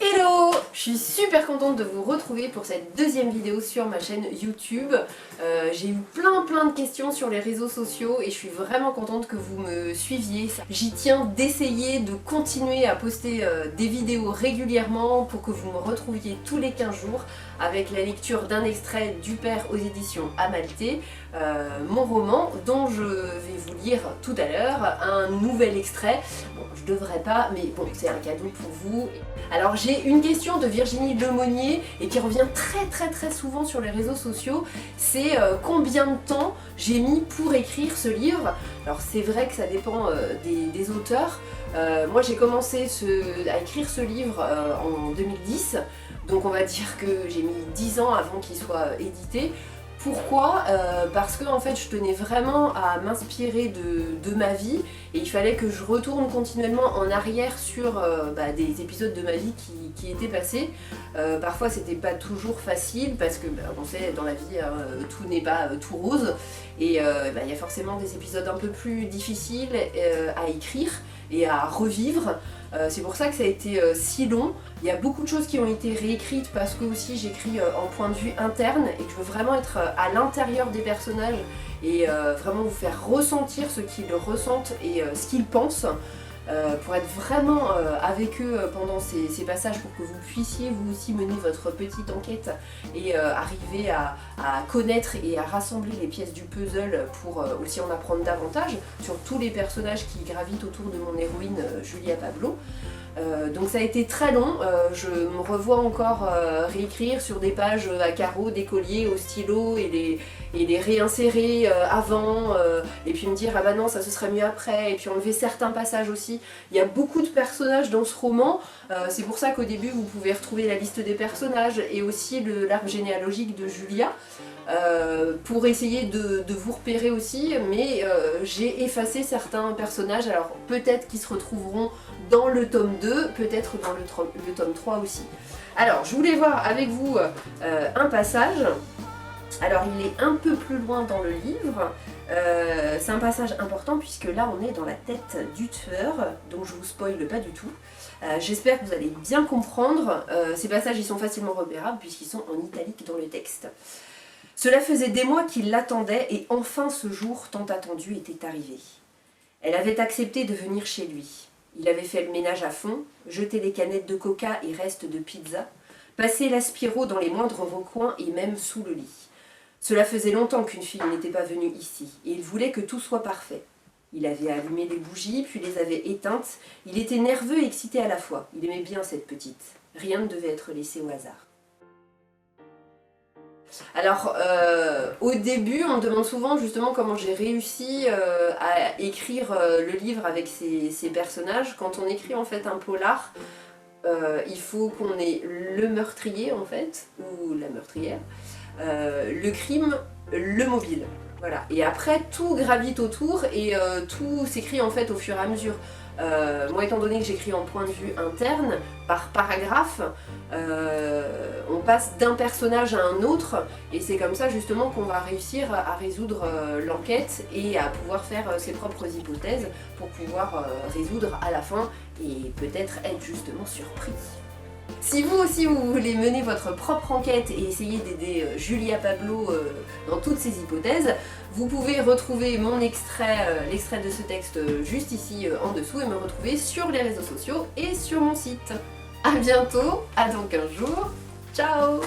Hello! Je suis super contente de vous retrouver pour cette deuxième vidéo sur ma chaîne YouTube. J'ai eu plein de questions sur les réseaux sociaux et je suis vraiment contente que vous me suiviez. J'y tiens d'essayer de continuer à poster des vidéos régulièrement pour que vous me retrouviez tous les 15 jours avec la lecture d'un extrait du Père aux éditions Amalthée, mon roman dont je vais vous lire tout à l'heure un nouvel extrait. Bon, je devrais pas, mais bon, c'est un cadeau pour vous. Alors j'ai une question de Virginie Lemonnier et qui revient très souvent sur les réseaux sociaux, c'est combien de temps j'ai mis pour écrire ce livre. Alors c'est vrai que ça dépend des auteurs. Moi j'ai commencé à écrire ce livre en 2010, donc on va dire que j'ai mis 10 ans avant qu'il soit édité. Pourquoi? Parce que en fait je tenais vraiment à m'inspirer de ma vie et il fallait que je retourne continuellement en arrière sur des épisodes de ma vie qui étaient passés. Parfois c'était pas toujours facile parce que on sait dans la vie tout n'est pas tout rose et il y a forcément des épisodes un peu plus difficiles à écrire et à revivre. C'est pour ça que ça a été si long. Il y a beaucoup de choses qui ont été réécrites parce que aussi j'écris en point de vue interne et que je veux vraiment être à l'intérieur des personnages et vraiment vous faire ressentir ce qu'ils ressentent et ce qu'ils pensent pour être vraiment avec eux pendant ces passages pour que vous puissiez vous aussi mener votre petite enquête et arriver à connaître et à rassembler les pièces du puzzle pour aussi en apprendre davantage sur tous les personnages qui gravitent autour de mon héroïne Julia Pablo. Donc ça a été très long, je me revois encore réécrire sur des pages à carreaux, des colliers au stylo et les réinsérer avant et puis me dire ah bah non ça ce serait mieux après et puis enlever certains passages aussi. Il y a beaucoup de personnages dans ce roman, c'est pour ça qu'au début vous pouvez retrouver la liste des personnages et aussi l'arbre généalogique de Julia. Pour essayer de vous repérer aussi, mais j'ai effacé certains personnages, alors peut-être qu'ils se retrouveront dans le tome 2, peut-être dans le tome 3 aussi. Alors je voulais voir avec vous un passage, alors il est un peu plus loin dans le livre, c'est un passage important puisque là on est dans la tête du tueur, donc je vous spoile pas du tout. J'espère que vous allez bien comprendre, ces passages ils sont facilement repérables puisqu'ils sont en italique dans le texte. Cela faisait des mois qu'il l'attendait et enfin ce jour tant attendu était arrivé. Elle avait accepté de venir chez lui. Il avait fait le ménage à fond, jeté les canettes de coca et restes de pizza, passé l'aspiro dans les moindres recoins et même sous le lit. Cela faisait longtemps qu'une fille n'était pas venue ici et il voulait que tout soit parfait. Il avait allumé les bougies puis les avait éteintes. Il était nerveux et excité à la fois. Il aimait bien cette petite. Rien ne devait être laissé au hasard. Alors, au début, on me demande souvent justement comment j'ai réussi à écrire le livre avec ces personnages. Quand on écrit en fait un polar, il faut qu'on ait le meurtrier en fait, ou la meurtrière, le crime, le mobile. Voilà. Et après, tout gravite autour et tout s'écrit en fait au fur et à mesure. Moi étant donné que j'écris en point de vue interne, par paragraphe, on passe d'un personnage à un autre et c'est comme ça justement qu'on va réussir à résoudre l'enquête et à pouvoir faire ses propres hypothèses pour pouvoir résoudre à la fin et peut-être être justement surpris. Si vous aussi vous voulez mener votre propre enquête et essayer d'aider Julia Pablo dans toutes ces hypothèses, vous pouvez retrouver mon extrait, l'extrait de ce texte juste ici en dessous et me retrouver sur les réseaux sociaux et sur mon site. A bientôt, à dans 15 jours, ciao!